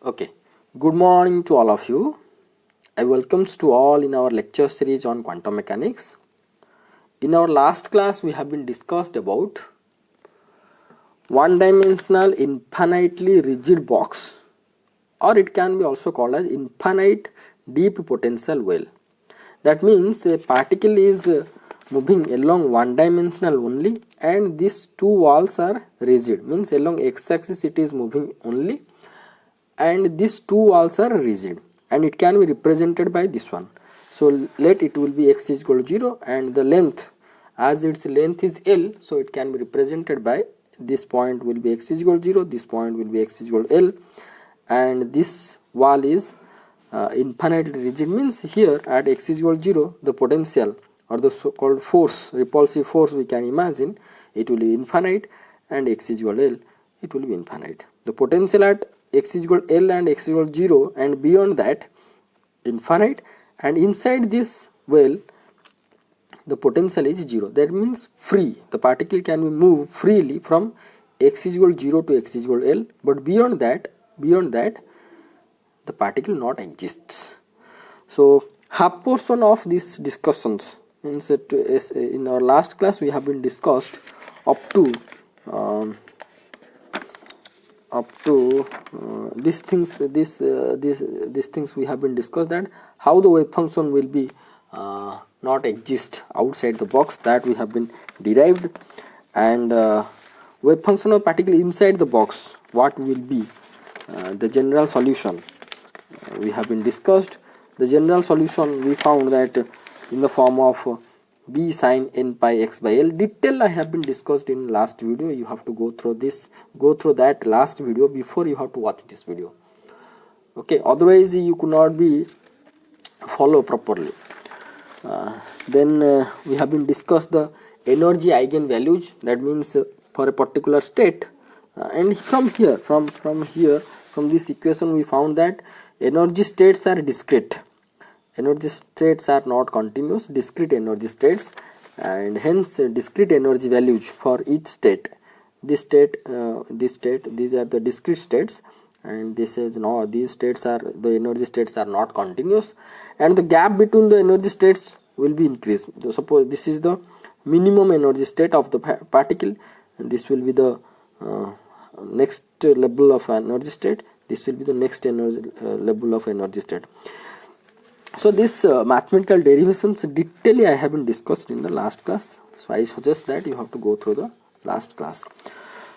Okay, good morning to all of you. I welcomes to all in our lecture series on quantum mechanics. In our last class, we have been discussed about one-dimensional infinitely rigid box, or it can be also called as infinite deep potential well. That means a particle is moving along one-dimensional only, and these two walls are rigid. Means along x-axis it is moving only, and these two walls are rigid, and it can be represented by this one. So let it will be x is equal to 0, and the length, as its length is L, so it can be represented by this point will be x is equal to 0, this point will be x is equal to L, and this wall is infinitely rigid. Means here at x is equal to 0, the potential or the so called force, repulsive force, we can imagine it will be infinite, and x is equal to L, it will be infinite. The potential at x is equal to L and x is equal to 0, and beyond that infinite, and inside this well the potential is 0. That means free, the particle can be moved freely from x is equal to 0 to x is equal to L, but beyond that the particle not exists. So half portion of these discussions means that in our last class we have been discussed up to these things we have been discussed, that how the wave function will be not exist outside the box, that we have been derived, and wave function of particle inside the box, what will be the general solution, we have been discussed. The general solution we found that in the form of b sin n pi x by L. Detail I have been discussed in last video. You have to go through that last video before you have to watch this video. Okay, otherwise you could not be follow properly. Then we have been discussed the energy eigenvalues. That means for a particular state, and from this equation we found that energy states are discrete. Energy states are not continuous, discrete energy states, and hence discrete energy values for each state. This state, these are the discrete states, and this is no, these states are, the energy states are not continuous, and the gap between the energy states will be increased. So suppose this is the minimum energy state of the particle, and this will be the next level of energy state, this will be the next energy level of energy state. So this mathematical derivations detail I have been discussed in the last class, so I suggest that you have to go through the last class.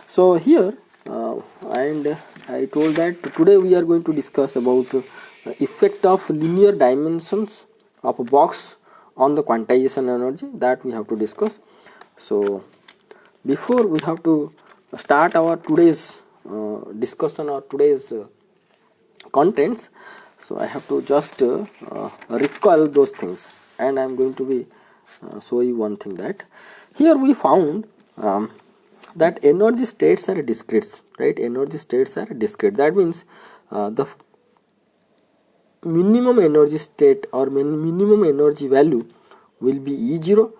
So here and I told that today we are going to discuss about effect of linear dimensions of a box on the quantization energy, that we have to discuss. So before we have to start our today's discussion or today's contents, so I have to just recall those things, and I am going to be show you one thing, that here we found that energy states are discrete, right? Energy states are discrete. That means the minimum energy state or minimum energy value will be E0,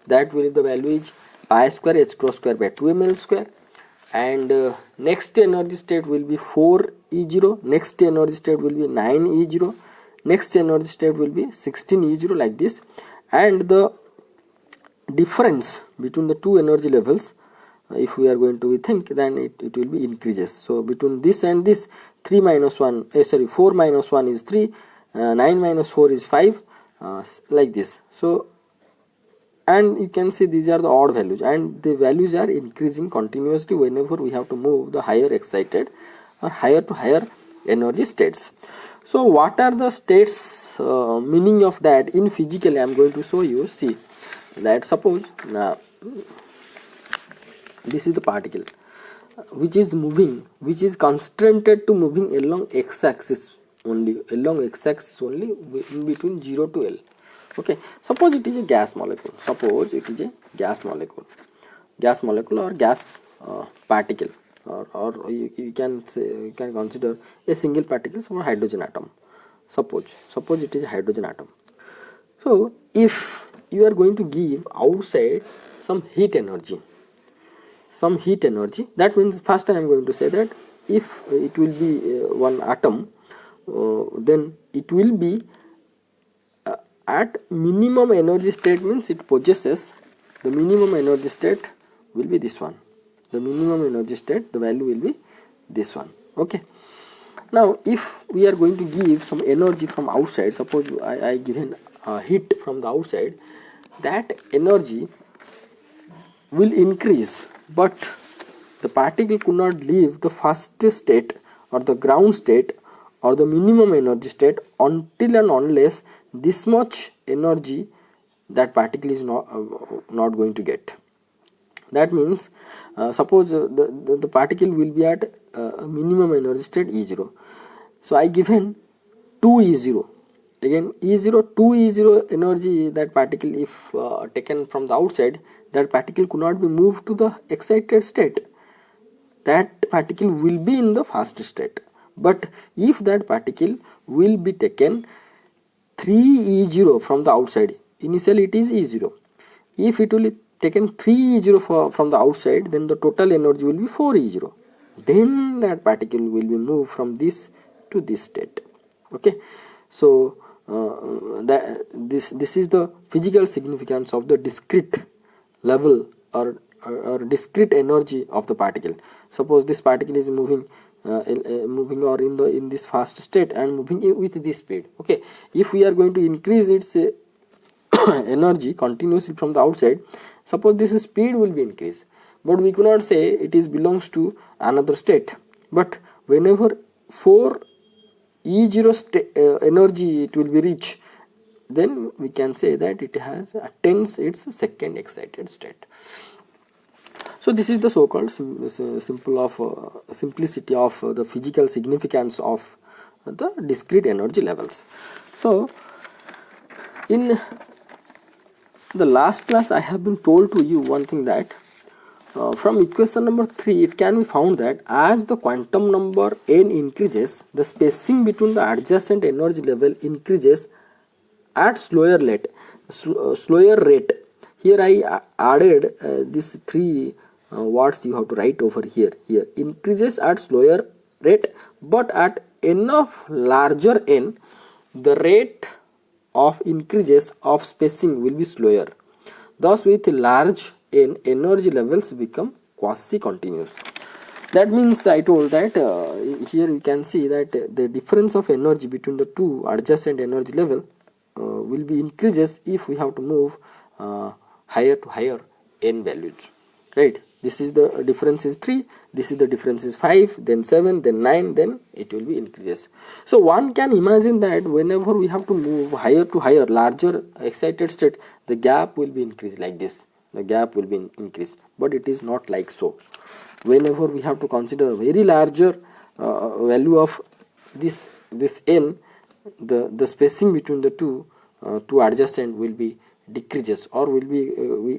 that will the value is pi square h cross square by 2ml square, and next energy state will be 4E0, next energy state will be 9E0, next energy state will be 16E0, like this, and the difference between the two energy levels, if we are going to think, then it will be increases. So between this and this, 4 minus 1 is 3, 9 minus 4 is 5, like this. So, and you can see these are the odd values, and the values are increasing continuously whenever we have to move the higher excited or higher to higher energy states. So what are the states, meaning of that in physical I am going to show you. See that suppose this is the particle which is moving, which is constrained to moving along x-axis only, in between 0 to L. Okay, suppose it is a gas molecule, or gas particle, or you can say, you can consider a single particle, so hydrogen atom. Suppose it is a hydrogen atom. So if you are going to give outside some heat energy, that means first I am going to say that if it will be one atom, then it will be at minimum energy state, means it possesses the minimum energy state will be this one. The minimum energy state, the value will be this one. Okay. Now if we are going to give some energy from outside, suppose I given heat from the outside, that energy will increase, but the particle could not leave the first state or the ground state or the minimum energy state until and unless this much energy that particle is not going to get. That means suppose the particle will be at minimum energy state E0. So I given 2 E0. Again E0, 2 E0 energy, that particle if taken from the outside, that particle could not be moved to the excited state. That particle will be in the first state. But if that particle will be taken 3 E0 from the outside, initially it is E0. If it will be taken 3 E0 from the outside, then the total energy will be 4 E0. Then that particle will be moved from this to this state. Okay. So this is the physical significance of the discrete level or discrete energy of the particle. Suppose this particle is moving or in this fast state and moving with this speed. Okay, if we are going to increase its energy continuously from the outside, suppose this speed will be increased, but we cannot say it is belongs to another state. But whenever 4 E0 energy it will be reached, then we can say that it has attains its second excited state. So this is the so-called simplicity of the physical significance of the discrete energy levels. So in the last class I have been told to you one thing, that from equation number 3 it can be found that as the quantum number n increases, the spacing between the adjacent energy level increases at slower rate. Here I added these 3 words you have to write over here. Here increases at slower rate, but at n of larger n, the rate of increases of spacing will be slower. Thus with large n, energy levels become quasi-continuous. That means I told that here you can see that the difference of energy between the two adjacent energy level will be increases if we have to move higher to higher n values, right? This is the difference is 3, this is the difference is 5, then 7, then 9, then it will be increases. So one can imagine that whenever we have to move higher to higher, larger excited state, the gap will be increased like this. The gap will be increased, but it is not like so. Whenever we have to consider a very larger value of this n, the spacing between the two adjacent will be decreases, or will be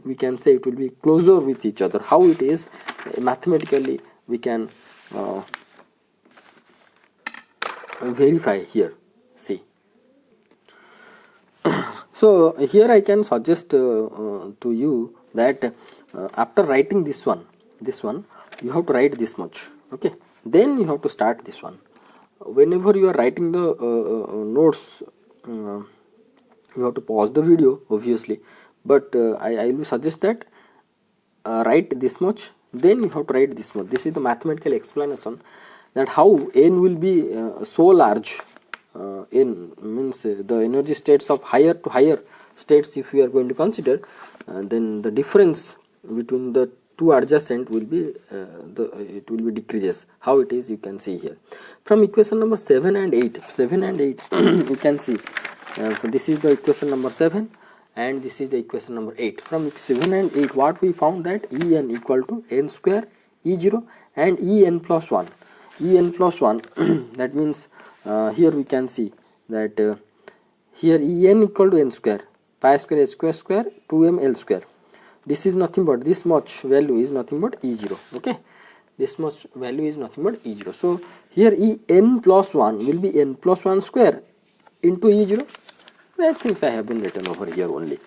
we can say it will be closer with each other. How it is mathematically we can verify here. See. So here I can suggest to you that after writing this one you have to write this much. Okay, then you have to start this one. Whenever you are writing the notes, you have to pause the video obviously, but I will suggest that write this much, then you have to write this much. This is the mathematical explanation that how n will be so large. N means the energy states of higher to higher states if we are going to consider, then the difference between the two adjacent will be it will be decreases. How it is you can see here from equation number 7 and 8. 7 and 8 you can see. So this is the equation number 7 and this is the equation number 8. From 7 and 8 what we found that En equal to n square E0 and En plus 1. En plus 1 that means here we can see that here En equal to n square, pi square h square square 2m l square. This is nothing but this much value is nothing but E0. Okay, this much value is nothing but E0. So here En plus 1 will be n plus 1 square into E0. That things I have been written over here only.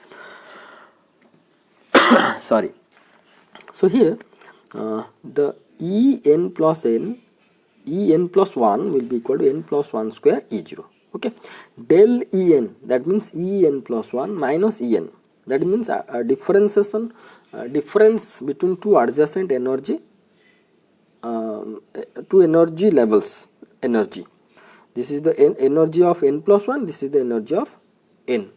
Sorry. So here the En plus n En plus 1 will be equal to n plus 1 square E0. Okay, del En, that means En plus 1 minus En, that means a differentiation, difference between two adjacent energy, two energy levels, energy. This is the energy of n plus 1, this is the energy of n.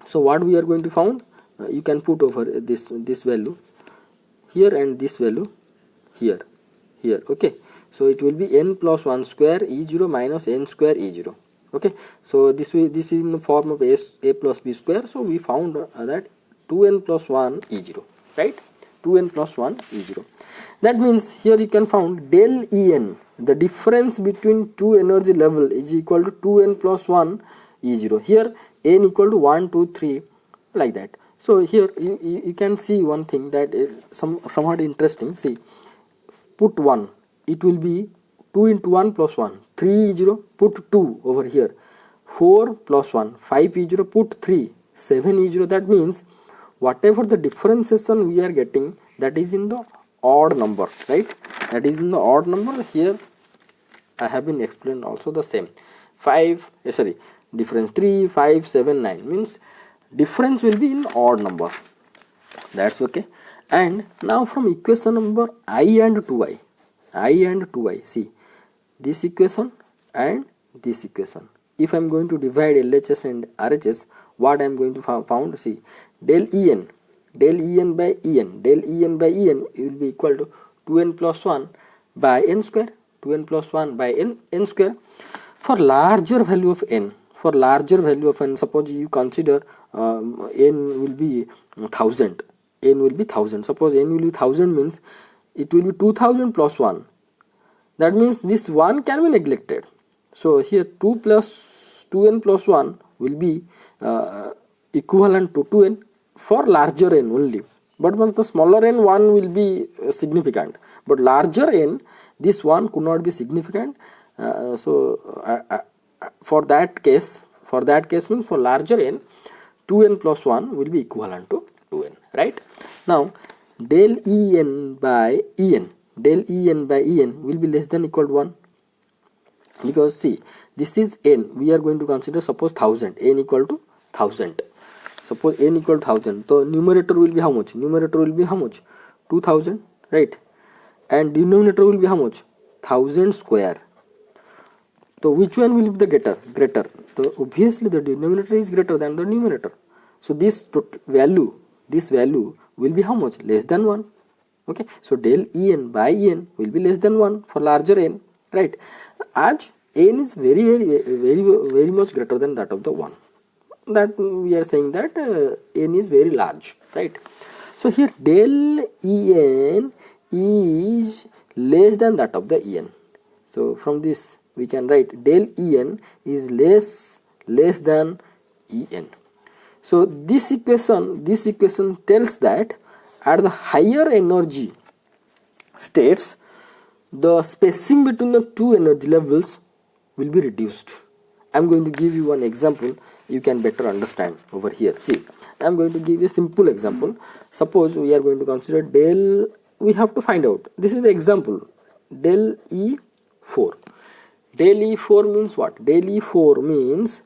So what we are going to found, you can put over this value here and this value here. Okay, so it will be n plus 1 square E0 minus n square E0. Okay, so this is in the form of a plus b square. So we found that 2n plus 1 E0, right? 2n plus 1 E0. That means here you can found del En, the difference between two energy level, is equal to 2n plus 1 E0. Here n equal to 1, 2, 3, like that. So here you can see one thing that is somewhat interesting. See, put 1, it will be 2 into 1 plus 1, 3 E0, put 2 over here, 4 plus 1, 5 E0, put 3, 7 E0. That means whatever the differentiation we are getting, that is in the odd number, right? That is in the odd number. Here I have been explained also the same. Difference 3, 5, 7, 9 means difference will be in odd number. That's okay. And now from equation number I and 2i, see this equation and this equation. If I am going to divide LHS and RHS, what I am going to found, see, del En by En will be equal to 2n plus 1 by n square, 2n plus 1 by n square. For larger value of n, suppose you consider n will be 1000. Suppose n will be 1000 means it will be 2000 plus 1. That means this 1 can be neglected. So here 2n plus 1 will be equivalent to 2n for larger n only. But for the smaller n, 1 will be significant. But larger n, this 1 could not be significant. For that case means for larger n, 2n plus 1 will be equivalent to 2n, right? Now del En by En will be less than equal to 1, because see, this is n, we are going to consider suppose 1000, n equal to 1000. Suppose n equal to 1000, so numerator will be how much? 2000, right? And denominator will be how much? 1000 square. So which one will be the greater? So obviously the denominator is greater than the numerator. So this value will be how much? Less than 1. Okay, so del En by En will be less than 1 for larger n, right? As n is very much greater than that of the 1, that we are saying that n is very large, right? So here del En is less than that of the En. So from this we can write del En is less than En. So this equation tells that at the higher energy states, the spacing between the two energy levels will be reduced. I am going to give you one example, you can better understand over here. See, I am going to give you a simple example. Suppose we are going to consider del, we have to find out, this is the example, del E4. Del E4 means what? Del E4 means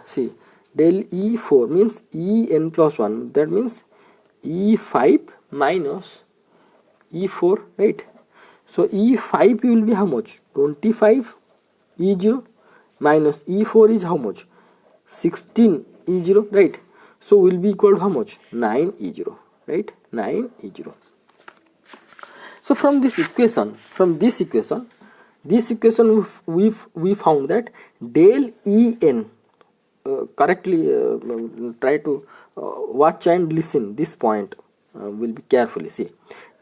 see, del E4 means En plus 1, that means E5 minus E4, right? So E5 will be how much? 25 E0 minus E4 is how much? 16 E0, right? So will be equal to how much? 9 E0, right? 9 E0. So from this equation we found that del En, correctly try to watch and listen this point, will be carefully. See,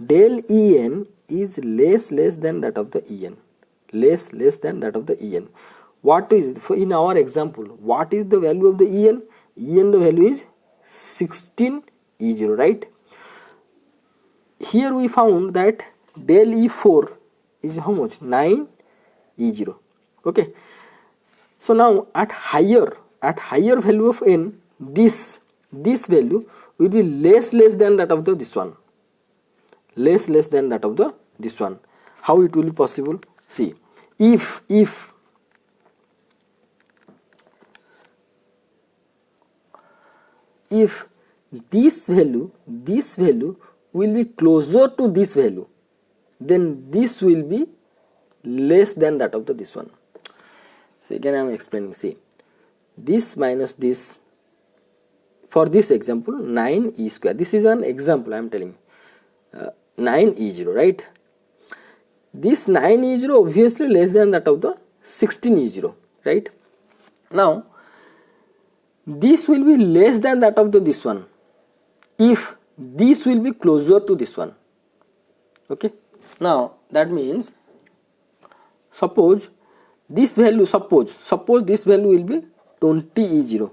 del En is less than that of the En, less than that of the En. What is, for in our example, what is the value of the En? En, the value is 16 E0, right? Here we found that del E4 is how much? 9 E0. Okay, so now at higher value of n, this value will be less than that of the this one, less than that of the this one. how it will be possible? See, if this value will be closer to this value, then this will be less than that of this one. So again I am explaining. See, this minus this, for this example 9e square, this is an example I am telling, 9e0, right? This 9e0 obviously less than that of the 16e0, right? Now this will be less than that of this one if this will be closer to this one. Okay, now that means suppose this value, suppose this value will be 20e0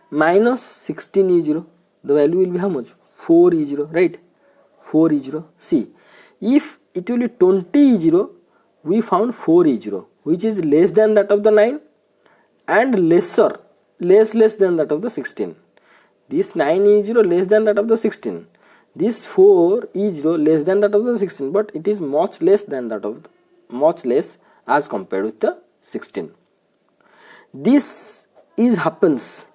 minus 16e0, the value will be how much? 4e0, right? 4e0. See, if it will be 20e0, we found 4e0 which is less than that of the 9 and less than that of the 16. This 9e0 less than that of the 16, this 4e0 less than that of the 16, but it is much less than that of the, much less as compared with the 16. This happens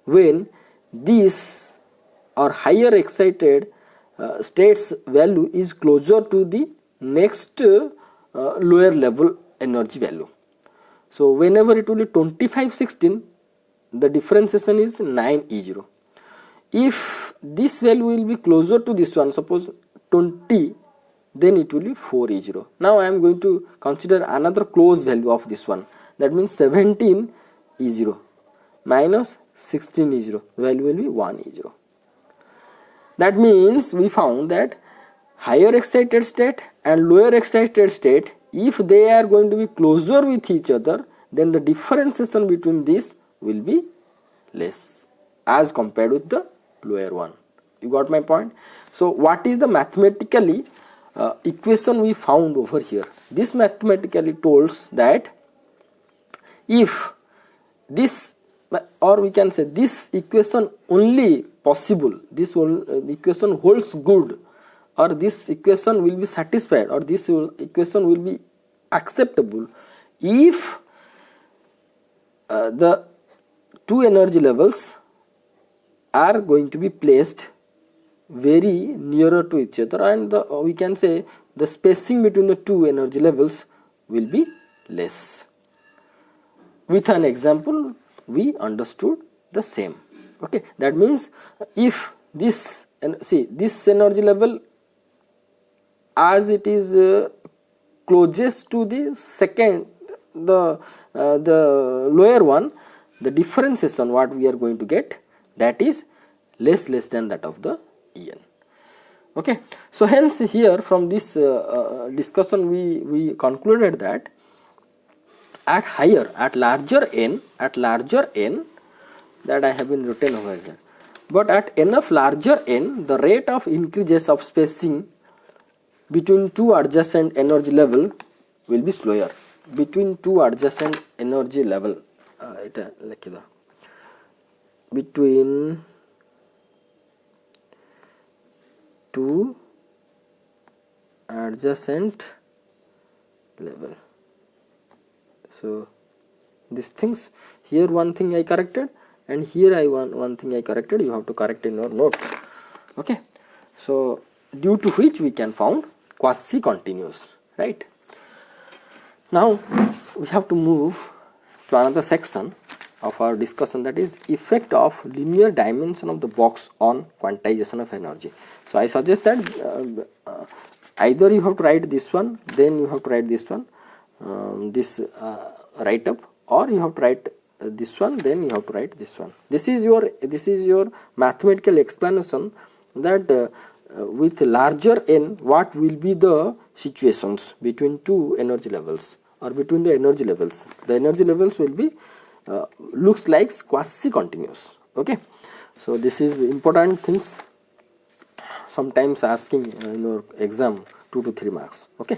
when this or higher excited state's value is closer to the next lower level energy value. So whenever it will be 2516, the differentiation is 9e0. If this value will be closer to this one, suppose 20, then it will be 4e0. Now I am going to consider another close value of this one, that means 17e0 minus 16e0, the value will be 1e0. That means we found that higher excited state and lower excited state, if they are going to be closer with each other, then the differentiation between this will be less as compared with the lower one. You got my point? So what is the mathematically equation we found over here? This mathematically tells that if this, or we can say this equation only possible, this equation holds good, or this equation will be satisfied, or this equation will be acceptable if the two energy levels are going to be placed very nearer to each other, and we can say the spacing between the two energy levels will be less. With an example we understood the same. Okay, that means if this, see, this energy level as it is closest to the second, the lower one, the differentiation what we are going to get, that is less than that of the En. Okay, so hence here from this discussion we concluded that at larger n, that I have been written over here, but at enough larger n, the rate of increases of spacing between two adjacent energy level will be slower. Between two adjacent energy level, between two adjacent level. So these things, here one thing I corrected, and here one thing I corrected, you have to correct in your notes. Okay, so due to which we can found quasi continuous, right? Now we have to move to another section of our discussion, that is effect of linear dimension of the box on quantization of energy. So I suggest that either you have to write this one, then you have to write this one, this write up, or you have to write this one, then you have to write this one. This is your mathematical explanation that with larger n, what will be the situations between two energy levels, or between the energy levels. The energy levels will be looks like quasi continuous. Okay, so this is important things, sometimes asking in your exam 2 to 3 marks. Okay,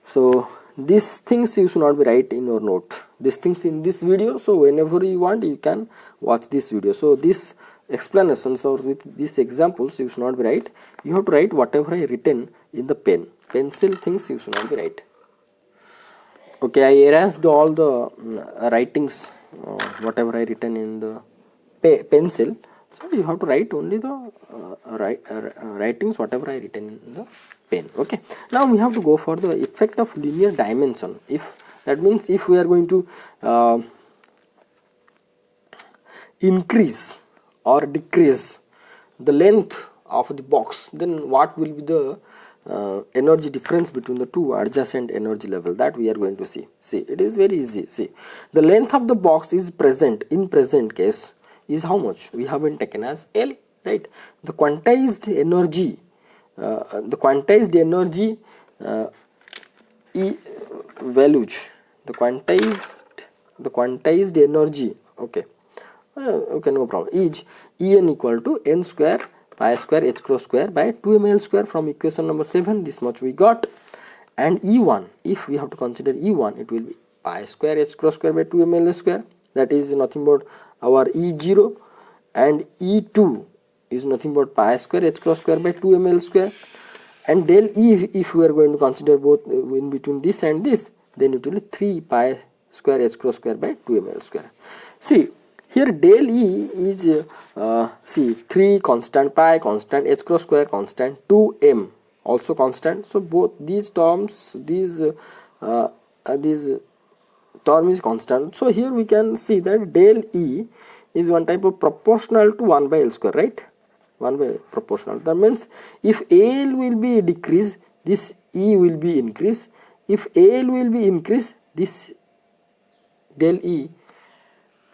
so these things you should not be write in your note, these things in this video. So whenever you want, you can watch this video. So this explanations or with these examples you should not be write. You have to write whatever I written in the pen. Pencil things you should not be write. Okay, I erased all the writings, whatever I written in the pencil. So you have to write only the writings whatever I written in the pen. Okay. Now we have to go for the effect of linear dimension. If that means if we are going to increase or decrease the length of the box, then what will be the energy difference between the two adjacent energy level, that we are going to see. See, it is very easy. See, the length of the box is present in present case is how much we have been taken as L, right? The quantized energy values, the quantized energy, okay, okay, no problem, is En equal to n square pi square h cross square by 2ml square from equation number 7. This much we got. And E1, if we have to consider E1, it will be pi square h cross square by 2ml square, that is nothing but our E0, and E2 is nothing but pi square h cross square by 2ml square, and del E, if we are going to consider both in between this and this, then it will be 3 pi square h cross square by 2ml square. See, here del E is see, 3 constant, pi constant, h cross square constant, 2m also constant. So both these terms, these term is constant. So here we can see that del E is one type of proportional to 1 by L square, right? 1 by proportional. That means if L will be decreased, this E will be increased. If L will be increased, this del E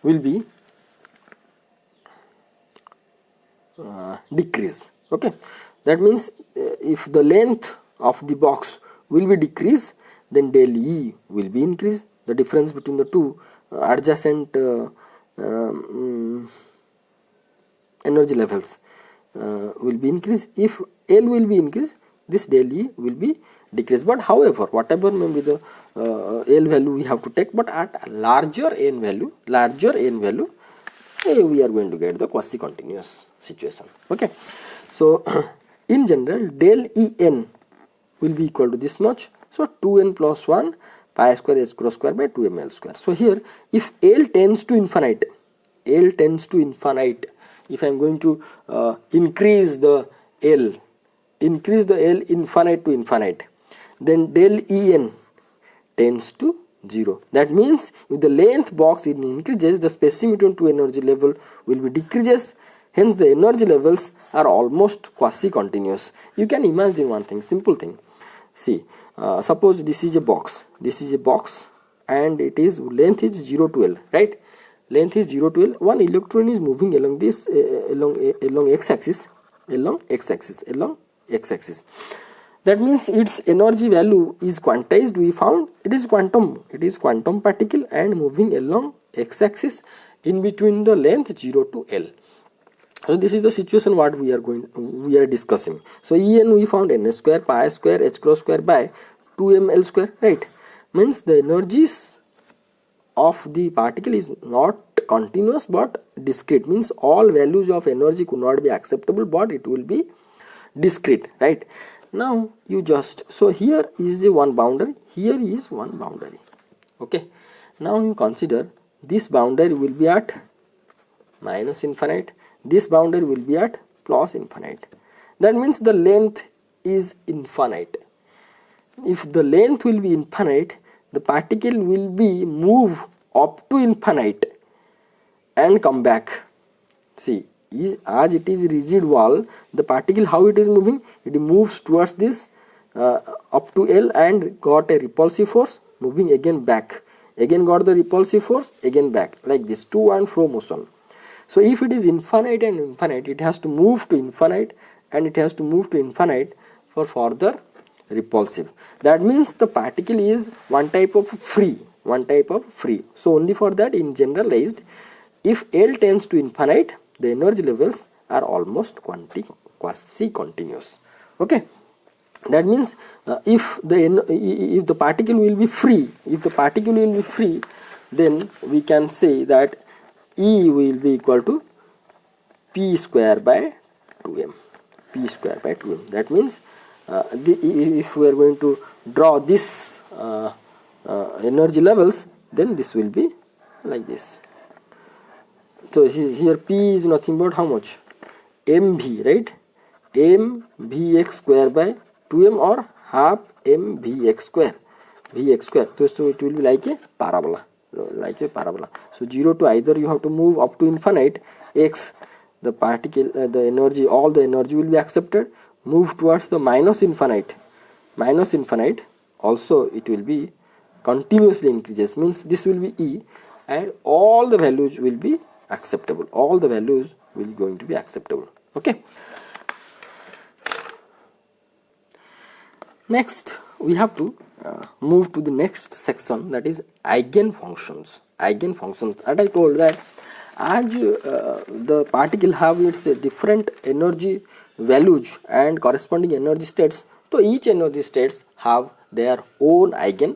will be decrease. Okay, that means if the length of the box will be decreased, then del E will be increased. The difference between the two adjacent energy levels will be increased. If L will be increased, this del E will be decreased. But however, whatever may be the L value we have to take, but at larger n value, we are going to get the quasi-continuous situation. Okay, so in general, del En will be equal to this much. So 2n plus 1 pi square h cross square by 2ml square. So here, if L tends to infinite, if I am going to increase the L infinite to infinite, then del En tends to 0. That means if the length box increases, the spacing between two energy level will be decreases. Hence the energy levels are almost quasi-continuous. You can imagine one thing, simple thing. See, suppose this is a box, and it is length is 0 to L, right? Length is 0 to L. One electron is moving along this along x-axis. That means its energy value is quantized. We found it is quantum particle and moving along x-axis in between the length 0 to L. So this is the situation what we are discussing. So En we found n square pi square h cross square by 2ml square, right? Means the energies of the particle is not continuous but discrete. Means all values of energy could not be acceptable, but it will be discrete, right? Now you just, so here is the one boundary, here is one boundary. Okay, now you consider this boundary will be at minus infinite, this boundary will be at plus infinite. That means the length is infinite. If the length will be infinite, the particle will be move up to infinite and come back. See, as it is rigid wall, the particle how it is moving, it moves towards this up to L and got a repulsive force, moving again back, again got the repulsive force, again back, like this, to and fro motion. So if it is infinite and infinite, it has to move to infinite and it has to move to infinite for further repulsive. That means the particle is one type of free. So only for that, in generalized, if L tends to infinite, the energy levels are almost quasi-continuous. Okay, that means if the particle will be free, then we can say that E will be equal to p square by 2m. P square by 2m. That means if we are going to draw this energy levels, then this will be like this. So here P is nothing but how much? mv, right? mvx square by 2m or half mvx square. Vx square. So it will be like a parabola. So 0 to either you have to move up to infinite x, the particle, the energy, all the energy will be accepted. Move towards the minus infinite, also it will be continuously increases, means this will be E, and all the values will be acceptable. All the values will going to be acceptable. Okay. Next, we have to move to the next section, that is Eigen Functions. Eigen Functions. And I told that as the particle have its different energy values and corresponding energy states, so each energy states have their own eigen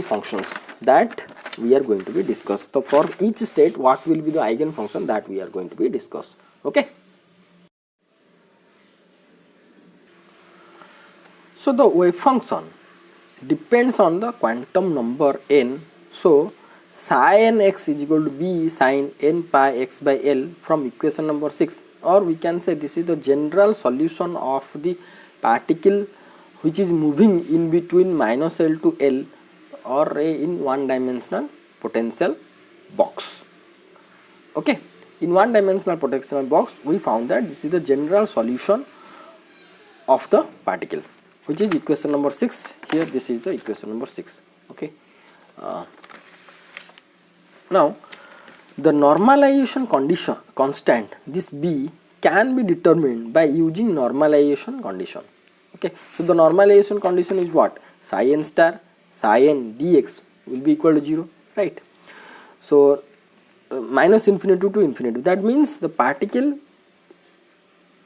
functions that we are going to be discussed. So for each state, what will be the eigen function that we are going to be discussed. Okay. So the wave function depends on the quantum number n. So psi n x is equal to b sin n pi x by L from equation number 6, or we can say this is the general solution of the particle which is moving in between minus L to L, or in one dimensional potential box. Okay, in one dimensional potential box we found that this is the general solution of the particle, which is equation number 6. Here this is the equation number 6. Okay. Now the normalization condition constant, this B, can be determined by using normalization condition. Okay, so the normalization condition is what? Psi n star psi n dx will be equal to 0, right? So minus infinity to infinity, that means the particle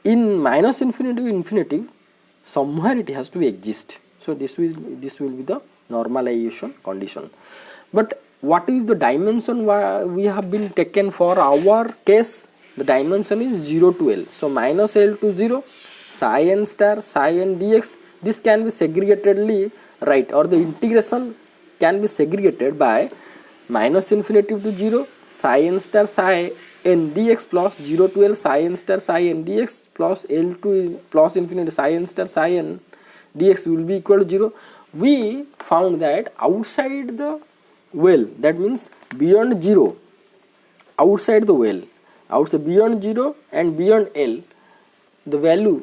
in minus infinity to infinity, somewhere it has to exist. So this will be the normalization condition. But what is the dimension we have been taken for our case? The dimension is 0 to L. So minus L to 0, psi n star psi n dx, this can be segregatedly, right, or the integration can be segregated by minus infinity to 0 psi n star psi n dx plus 0 to L psi n star psi n dx plus L to plus infinity psi n star psi n dx will be equal to 0. We found that outside the well, that means beyond 0, outside the well, outside beyond 0 and beyond L, the value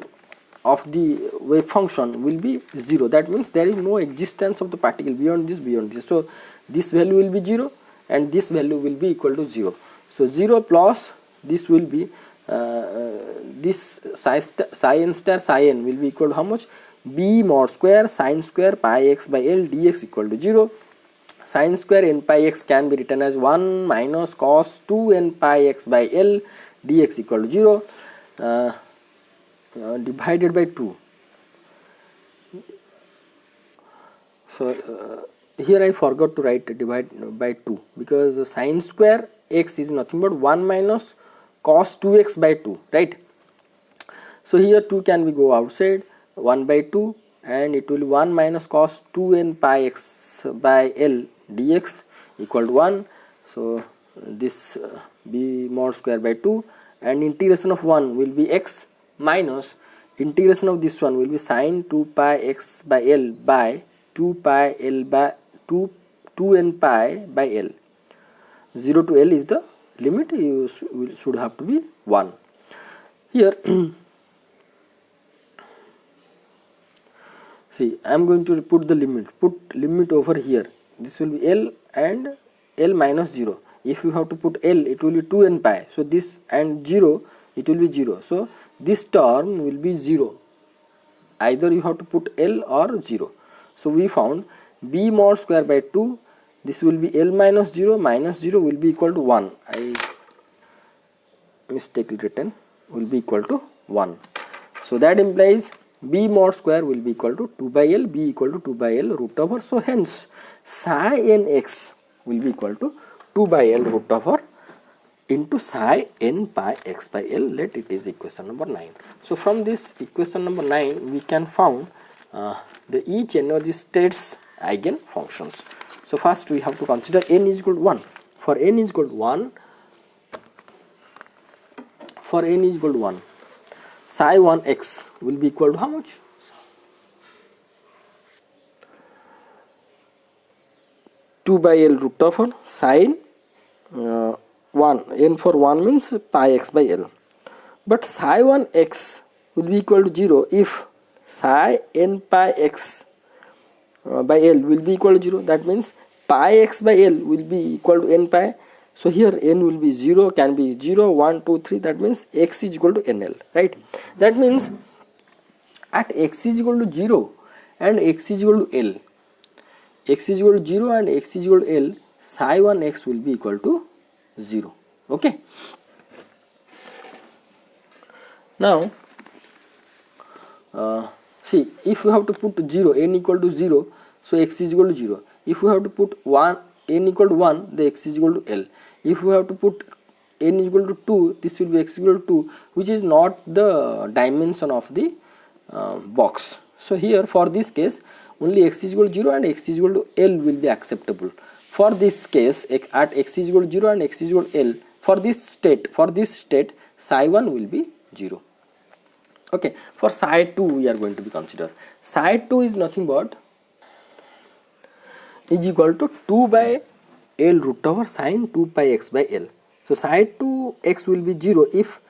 of the wave function will be 0. That means there is no existence of the particle beyond this, So this value will be 0 and this value will be equal to 0. So 0 plus this will be this psi n star psi n will be equal to how much? B mod square sin square pi x by L dx equal to 0. Sin square n pi x can be written as 1 minus cos 2 n pi x by L dx equal to 0 divided by 2. So here I forgot to write divide by 2, because sin square x is nothing but 1 minus cos 2x by 2, right? So here 2 can be go outside, 1 by 2, and it will be 1 minus cos 2 n pi x by L dx equal to 1. So this b mod square by 2, and integration of 1 will be x minus integration of this one will be sin 2 pi x by L by 2 pi L by 2 n pi by L. 0 to L is the limit, you should have to be 1. Here see, I am going to put the limit over here. This will be L and L minus 0. If you have to put L, it will be 2 n pi. So this and 0, it will be 0. So this term will be 0. Either you have to put L or 0. So we found b mod square by 2. This will be L minus 0 will be equal to 1. I mistakenly written, will be equal to 1. So that implies b mod square will be equal to 2 by L, b equal to 2 by L root over. So hence psi n x will be equal to 2 by L root over into psi n pi x by L. Let it is equation number 9. So from this equation number 9 we can found the each energy states eigen functions. So first we have to consider n is equal to 1. For n is equal to 1, psi 1 x will be equal to how much? 2 by L root over sine 1, n for 1 means pi x by L. But psi 1 x will be equal to 0 if psi n pi x by L will be equal to 0. That means pi x by L will be equal to n pi. So here n will be 0, can be 0, 1, 2, 3. That means x is equal to nl, right? That means at x is equal to 0 and x is equal to L, x is equal to 0 and x is equal to L, psi 1 x will be equal to 0. Okay. Now see, if you have to put 0, n equal to 0, so x is equal to 0. If you have to put 1, n equal to 1, the x is equal to L. If you have to put n is equal to 2, this will be x equal to 2, which is not the dimension of the box. So here for this case only x is equal to 0 and x is equal to L will be acceptable. For this case at x is equal to 0 and x is equal to L, for this state psi 1 will be 0. Okay, for psi 2 we are going to be consider. Psi 2 is nothing but is equal to 2 by L root over sine 2 pi x by L. So psi 2 x will be 0 if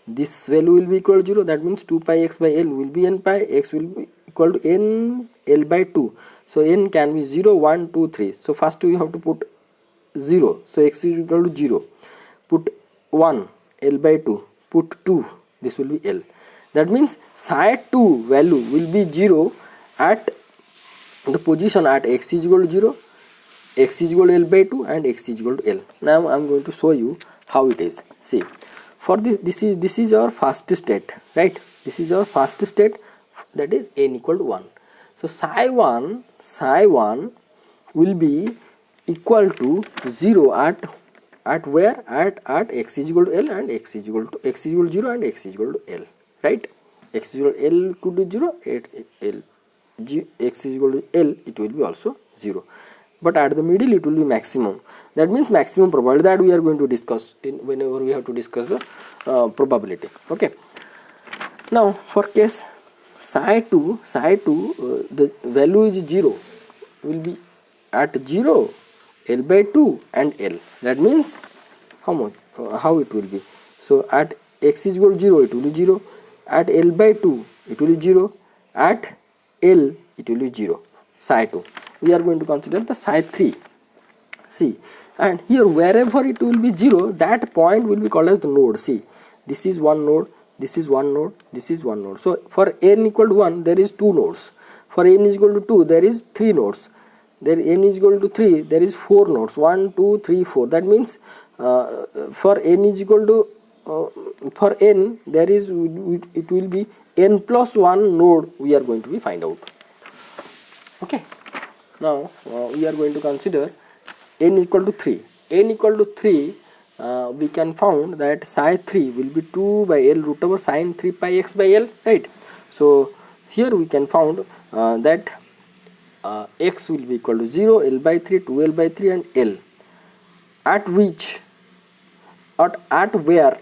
this value will be equal to 0. That means 2 pi x by L will be n pi, x will be equal to n L by 2. So n can be 0, 1, 2, 3. So first we have to put 0. So x is equal to 0. Put 1 L by 2. Put 2. This will be L. That means psi 2 value will be 0 at the position at x is equal to 0, x is equal to L by 2 and x is equal to L. Now I am going to show you how it is. See, for this is our first state, right? This is our first state, that is n equal to 1. So psi 1 will be equal to 0 at where? At x is equal to L and x is equal to 0 and x is equal to L, right? X is equal to L could be 0, x is equal to L, it will be also 0. But at the middle it will be maximum. That means maximum probability, that we are going to discuss whenever we have to discuss the probability. Okay. Now for case psi 2 the value is 0, will be at 0, L by 2 and L. That means how much? How it will be? So at x is equal to 0 it will be 0, at L by 2 it will be 0, at L it will be 0. Psi 2. We are going to consider the psi 3. See, and here wherever it will be 0, that point will be called as the node. See, this is one node, this is one node, this is one node. So for n equal to 1 there is 2 nodes. For n is equal to 2 there is 3 nodes. There n is equal to 3 there is 4 nodes. 1, 2, 3, 4. That means for n is equal to for n there is it will be n plus 1 node we are going to be find out. Okay. Now we are going to consider n equal to 3. N equal to 3 we can found that psi 3 will be 2 by L root over sine 3 pi x by L, right? So here we can found that x will be equal to 0, L by 3, 2L by 3 and L, at which at where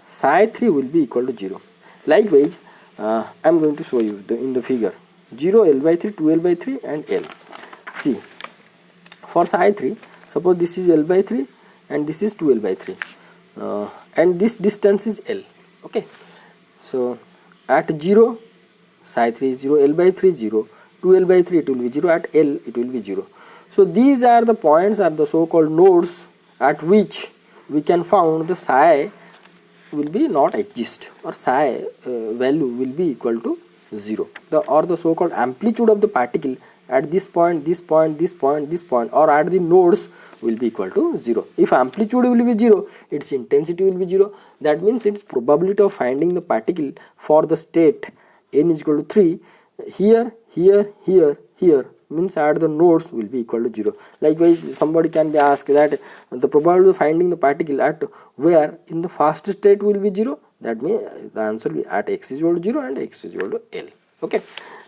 psi 3 will be equal to 0. Likewise I am going to show you in the figure 0, L by 3, 2L by 3 and L. See, for psi 3, suppose this is L by 3 and this is 2L by 3 and this distance is L. Okay, so at 0 psi 3 is 0, L by 3 0, 2L by 3 it will be 0, at L it will be 0. So these are the points, are the so called nodes at which we can found the psi will be not exist, or psi value will be equal to 0. The so called amplitude of the particle at this point, this point, this point, this point, or at the nodes will be equal to 0. If amplitude will be 0, its intensity will be 0. That means its probability of finding the particle for the state n is equal to 3, here, here, here, here, means at the nodes will be equal to 0. Likewise, somebody can be asked that the probability of finding the particle at where in the first state will be 0. That means the answer will be at x is equal to 0 and x is equal to L. Okay.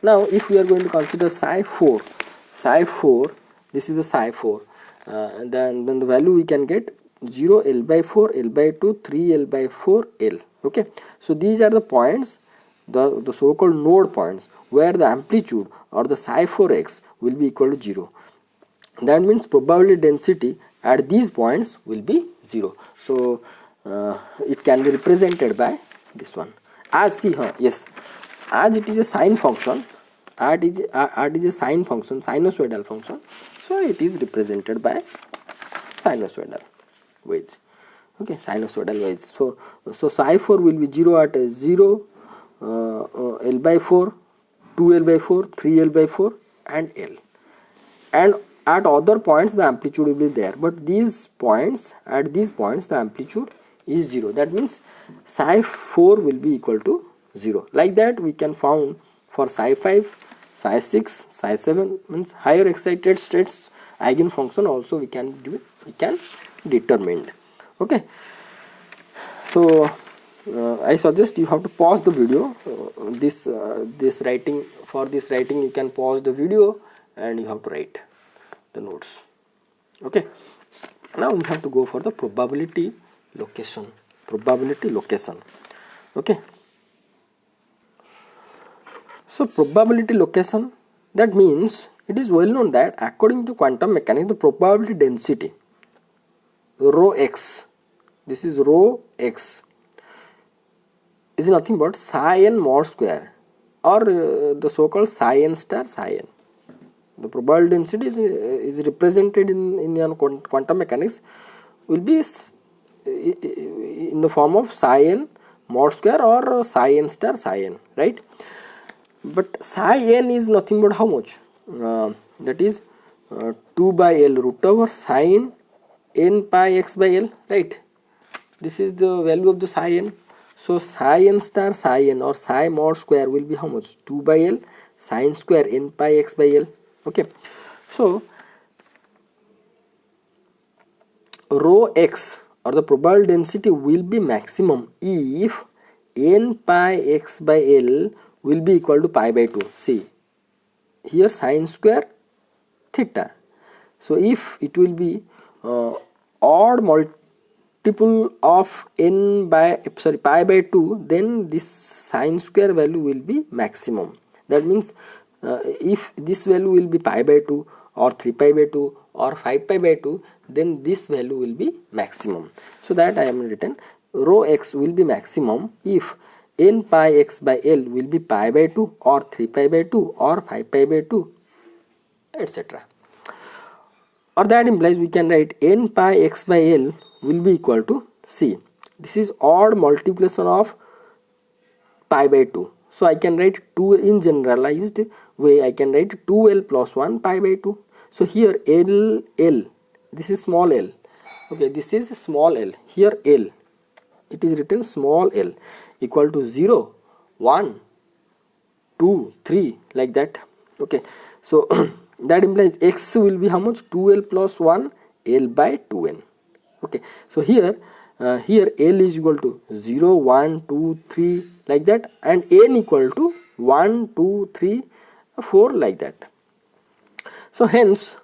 Now if we are going to consider psi 4, this is the psi 4, then the value we can get 0, L by 4, L by 2, 3 L by 4, L. Okay. So these are the points, the so called node points, where the amplitude or the psi 4x will be equal to 0. That means probability density at these points will be 0. So it can be represented by this one. As yes, as it is a sine function, is a sine function, sinusoidal function, so it is represented by sinusoidal waves. Okay, sinusoidal waves. So psi 4 will be 0 at 0, L by 4, 2 L by 4, 3 L by 4 and L. And at other points the amplitude will be there, but at these points the amplitude is 0. That means psi 4 will be equal to 0. Like that we can found for psi 5, psi 6, psi 7, means higher excited states eigen function also we can determine. Okay. So I suggest you have to pause the video. This writing, for this writing you can pause the video and you have to write the notes. Okay. Now we have to go for the probability location. Okay. So probability location, that means it is well known that according to quantum mechanics the probability density rho x, this is rho x, is nothing but psi n mod square, or the so called psi n star psi n. The probability density is represented in quantum mechanics will be in the form of psi n mod square or psi n star psi n, right? But psi n is nothing but how much? That is 2 by L root over sine n pi x by L, right? This is the value of the psi n. So psi n star psi n or psi mod square will be how much? 2 by L sine square n pi x by L. Okay. So rho x or the probability density will be maximum if n pi x by L will be equal to pi by 2. See here sine square theta. So if it will be odd multiple of pi by 2, then this sine square value will be maximum. That means if this value will be pi by 2 or 3 pi by 2 or 5 pi by 2, then this value will be maximum. So that I am written rho x will be maximum if n pi x by L will be pi by 2 or 3 pi by 2 or 5 pi by 2, etc. Or that implies we can write n pi x by L will be equal to, see, this is odd multiplication of pi by 2. So I can write 2 in generalized way, I can write 2L plus 1 pi by 2. So here L, this is small l. Okay, this is small l. Here L, it is written small l, equal to 0, 1, 2, 3, like that. Okay, so that implies x will be how much? 2L plus 1 L by 2n. Okay, so here L is equal to 0, 1, 2, 3, like that, and n equal to 1, 2, 3, 4, like that. So hence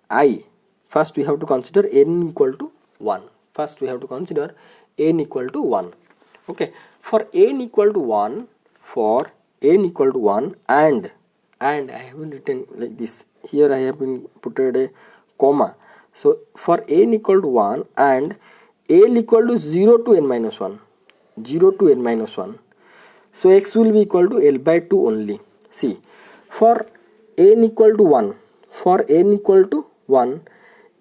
I, first we have to consider n equal to 1. Okay, for n equal to 1, and I have written like this. Here I have been put a comma. So for n equal to 1 and L equal to 0 to n minus 1, so x will be equal to L by 2 only. See, for n equal to 1,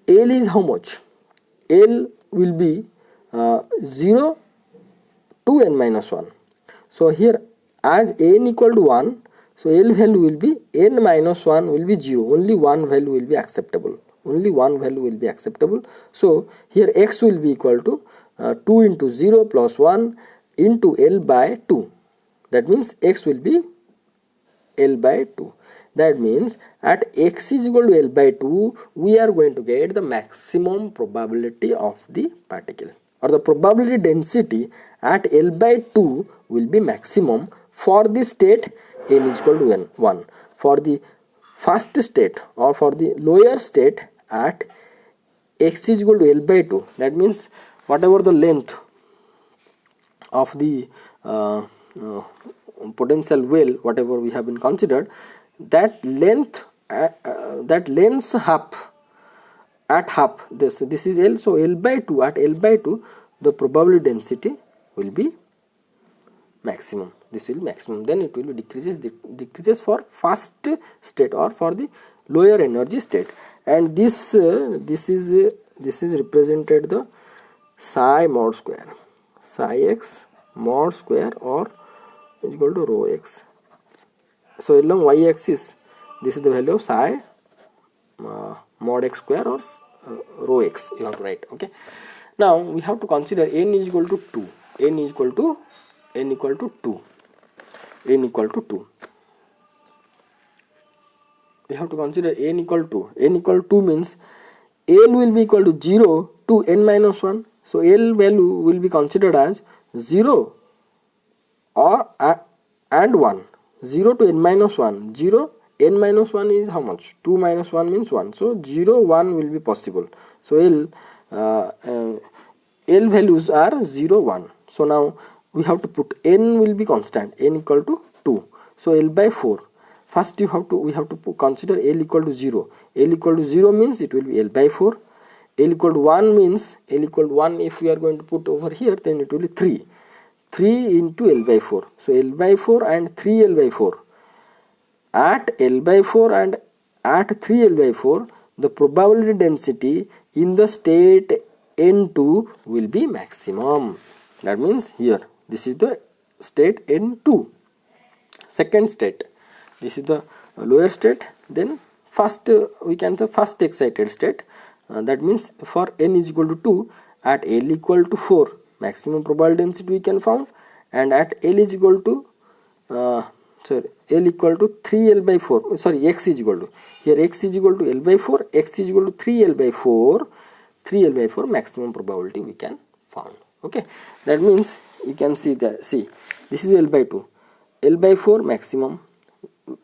L is how much? L will be 0 to n minus 1. So here as n equal to 1, so L value will be n minus 1 will be 0. Only one value will be acceptable. So here x will be equal to 2 into 0 plus 1 into L by 2. That means x will be L by 2. That means at x is equal to L by 2, we are going to get the maximum probability of the particle, or the probability density at L by 2 will be maximum for the state n is equal to 1. For the first state or for the lower state at x is equal to L by 2, that means whatever the length of the potential well, whatever we have been considered, that length half at half, this is L, so L by 2, at L by 2 the probability density will be maximum. This will be maximum, then it will be decreases for first state or for the lower energy state. And this is represented the psi mod square, psi x mod square, or is equal to rho x. So along y axis, this is the value of psi mod x square or rho x, you have to write. Okay, now we have to consider n is equal to 2, n equal to 2. We have to consider n equal to means L will be equal to 0 to n minus 1. So L value will be considered as 0 or and 1. 0 to n minus 1. 0, n minus 1 is how much? 2 minus 1 means 1. So 0, 1 will be possible. So L values are 0, 1. So now we have to put n will be constant, n equal to 2. So L by 4. First we have to consider L equal to 0. L equal to 0 means it will be L by 4. L equal to 1 means L equal to 1, if we are going to put over here, then it will be 3. 3 into L by 4. So L by 4 and 3 L by 4. At L by 4 and at 3 L by 4, the probability density in the state N2 will be maximum. That means here, this is the state N2. Second state, this is the lower state. Then first, we can say first excited state. That means for n is equal to 2, at L equal to 4, maximum probability density we can found, and at L is equal to L equal to 3L by 4, sorry, x is equal to, here x is equal to L by 4, x is equal to 3L by 4, 3L by 4 maximum probability we can found. Okay, that means you can see that, see, this is L by 2, L by 4 maximum.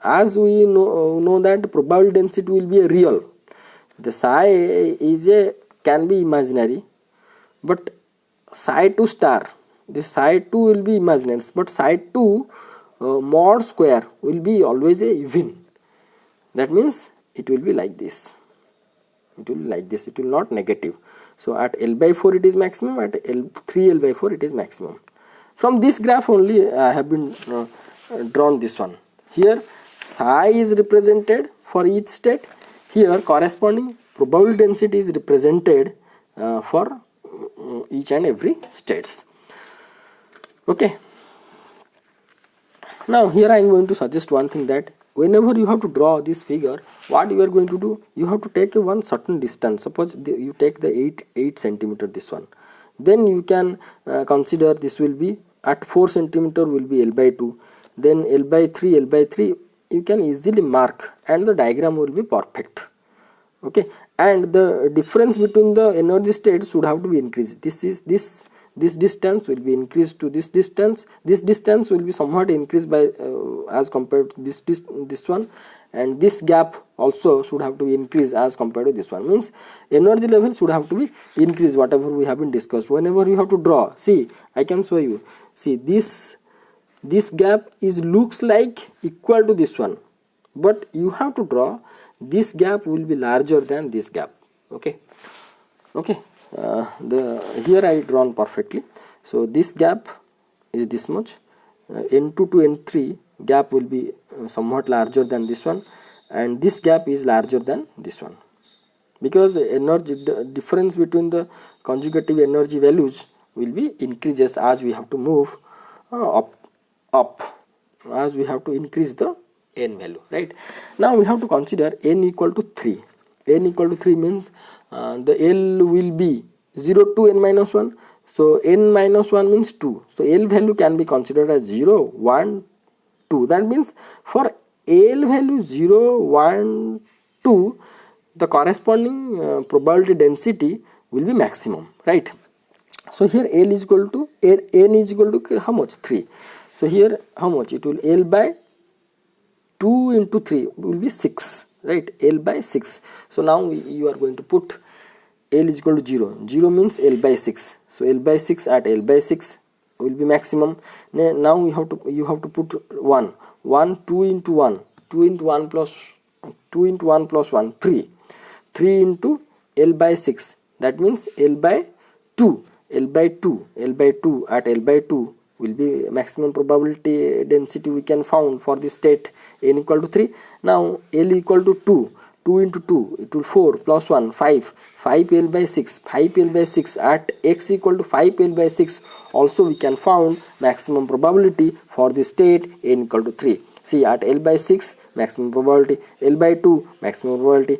As we know that probability density will be a real. The psi is can be imaginary, but psi 2 star, this psi 2 will be imaginary, but psi 2 mod square will be always a even. That means it will be like this. It will be like this. It will not negative. So at L by 4 it is maximum. At 3L by 4 it is maximum. From this graph only I have been drawn this one. Here psi is represented for each state. Here corresponding probability density is represented for each and every states. Okay. Now here I am going to suggest one thing, that whenever you have to draw this figure, what you are going to do, you have to take one certain distance. Suppose you take the 8 centimeter, this one. Then you can consider this will be at 4 centimeter will be L by 2. Then L by 3, you can easily mark and the diagram will be perfect. Okay, and the difference between the energy states should have to be increased. This distance will be increased to this distance. This distance will be somewhat increased by as compared to this one, and this gap also should have to be increased as compared to this one. Means energy level should have to be increased, whatever we have been discussed. Whenever you have to draw, see, I can show you. See, this gap is looks like equal to this one, but you have to draw, this gap will be larger than this gap. Okay. Here I drawn perfectly. So this gap is this much. N2 to N3 gap will be somewhat larger than this one, and this gap is larger than this one, because energy, the difference between the conjugative energy values will be increases as we have to move up, as we have to increase the n value, right? Now we have to consider n equal to 3. N equal to 3 means the L will be 0 to n minus 1. So n minus 1 means 2. So L value can be considered as 0, 1, 2. That means for L value 0, 1, 2, the corresponding probability density will be maximum, right? So here L is equal to N is equal to how much? 3. So here how much? It will L by 2 into 3 will be 6, right? L by 6. So now you are going to put L is equal to 0. 0 means L by 6. So L by 6 at L by 6 will be maximum. Now you have to put 1. 1, 2 into 1. 2 into 1 plus 2 into 1 plus 1, 3. 3 into L by 6. That means L by 2. L by 2. L by 2 at L by 2 will be maximum probability density we can found for the state n equal to 3. Now L equal to 2. 2 into 2, it will 4 plus 1, 5. 5 L by 6. 5 L by 6 at x equal to 5 L by 6. Also we can found maximum probability for the state n equal to 3. See, at L by 6 maximum probability, L by 2 maximum probability,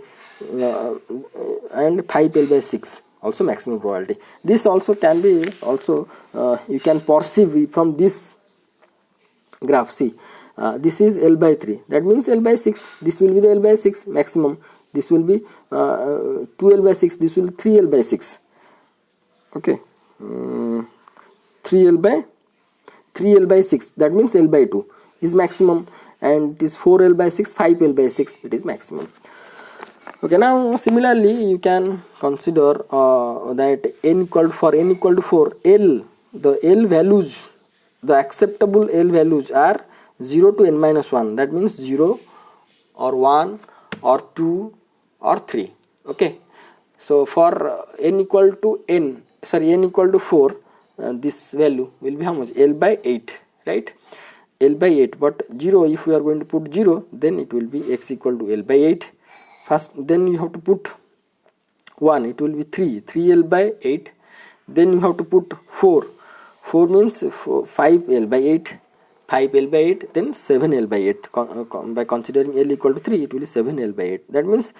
and 5 L by 6 also maximum probability. This also can be you can perceive from this graph. See, this is L by 3, that means L by 6, this will be the L by 6 maximum, this will be 2 L by 6, this will be 3 L by 6, okay, 3 L by 6, that means L by 2 is maximum, and it is 4 L by 6, 5 L by 6, it is maximum. Okay, now similarly you can consider that n equal to 4, the L values, the acceptable L values are 0 to n minus 1, that means 0 or 1 or 2 or 3. Okay, so for n equal to 4, this value will be how much? L by 8, right? L by 8, but 0, if we are going to put 0, then it will be x equal to L by 8. First, then you have to put 1, it will be 3 L by 8. Then you have to put 4 means 5 L by 8, 5 L by 8, then 7 L by 8. By considering L equal to 3, it will be 7 L by 8. That means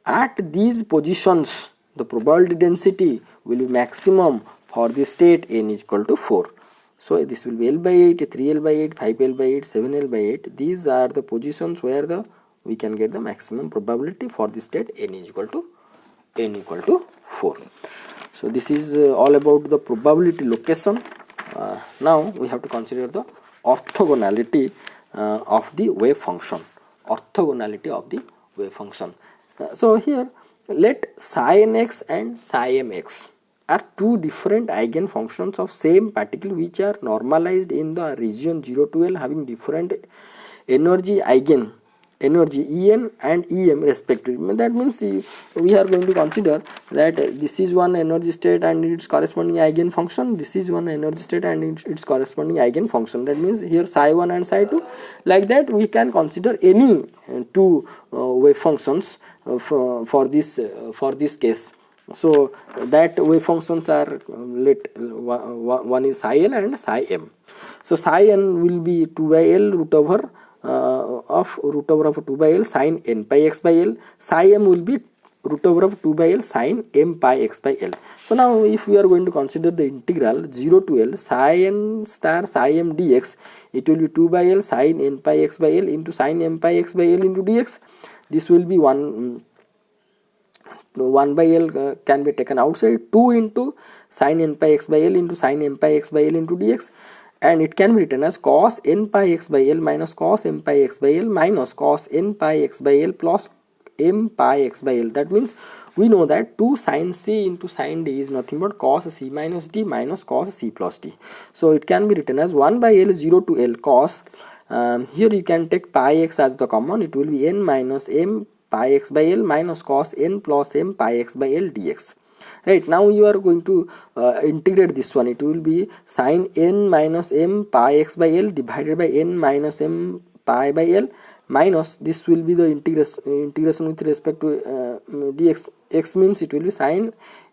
at these positions, the probability density will be maximum for the state n is equal to 4. So this will be L by 8, 3 L by 8, 5 L by 8, 7 L by 8. These are the positions where we can get the maximum probability for the state n is equal to 4. So this is all about the probability location. Now we have to consider the orthogonality of the wave function. So here let psi nx and psi mx are two different eigen functions of same particle which are normalized in the region 0 to L, having different energy En and Em respectively. That means we are going to consider that this is one energy state and its corresponding eigen function, this is one energy state and its corresponding eigen function. That means here psi 1 and psi 2, like that we can consider any two wave functions for this case. So that wave functions are one is psi n and psi m. So psi n will be 2 by L root over of 2 by L sin n pi x by L. Psi m will be root over of 2 by L sin m pi x by L. So now if we are going to consider the integral 0 to L psi n star psi m dx, it will be 2 by L sin n pi x by L into sin m pi x by L into dx. This will be 1 by L can be taken outside, 2 into sin n pi x by L into sin m pi x by L into dx, and it can be written as cos n pi x by L minus cos m pi x by L minus cos n pi x by L plus m pi x by L. That means we know that 2 sin c into sin d is nothing but cos c minus d minus cos c plus d. So it can be written as 1 by L 0 to L cos, here you can take pi x as the common, it will be n minus m pi x by L minus cos n plus m pi x by L dx. Right, now you are going to integrate this one, it will be sin n minus m pi x by L divided by n minus m pi by L minus, this will be the integration with respect to dx. X means it will be sin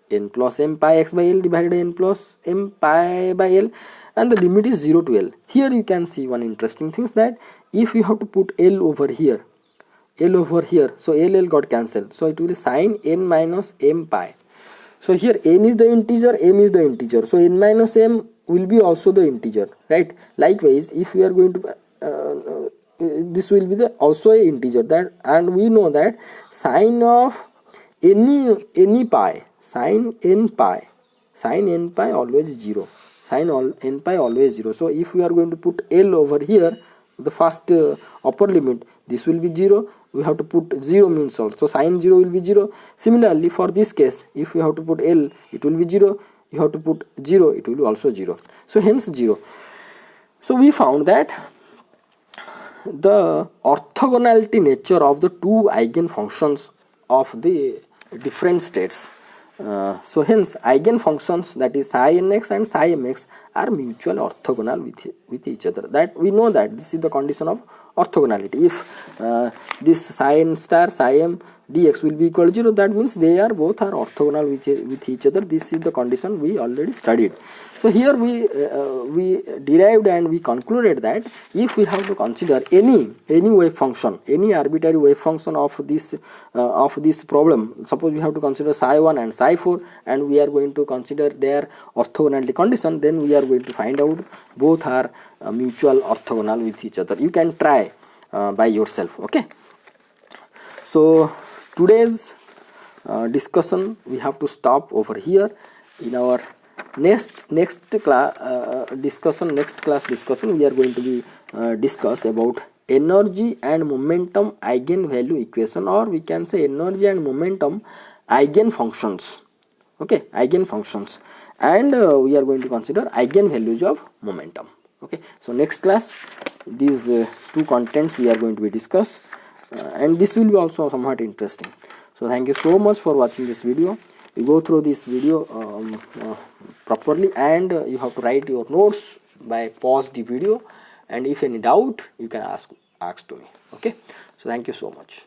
n plus m pi x by L divided by n plus m pi by L, and the limit is 0 to L. Here you can see one interesting thing, that if you have to put L over here, so L got cancelled, so it will be sin n minus m pi. So here n is the integer, m is the integer, so n minus m will be also the integer, right? Likewise, if we are going to this will be the also a integer, that, and we know that sine of any pi, sine n pi always 0, sine n pi always 0. So if we are going to put L over here, the first upper limit, this will be 0, we have to put 0 means also sine 0 will be 0. Similarly for this case, if we have to put L, it will be 0, you have to put 0, it will be also 0, so hence 0. So we found that the orthogonality nature of the two eigen functions of the different states. So hence eigen functions, that is psi nx and psi mx, are mutual orthogonal with each other. That we know that this is the condition of orthogonality. If this psi n star psi m dx will be equal to 0, that means they are both are orthogonal with each other. This is the condition we already studied. So here we derived and we concluded that if we have to consider any wave function, any arbitrary wave function of this problem, suppose we have to consider psi 1 and psi 4, and we are going to consider their orthogonality condition, then we are going to find out both are mutual orthogonal with each other. You can try by yourself. Okay, so today's discussion we have to stop over here. In our next class discussion we are going to be discuss about energy and momentum eigenvalue equation, or we can say energy and momentum eigen functions. Okay, eigen functions, and we are going to consider eigenvalues of momentum. Okay, so next class these two contents we are going to be discuss, and this will be also somewhat interesting. So thank you so much for watching this video. You go through this video properly, and you have to write your notes by pause the video, and if any doubt you can ask to me. Okay, so thank you so much.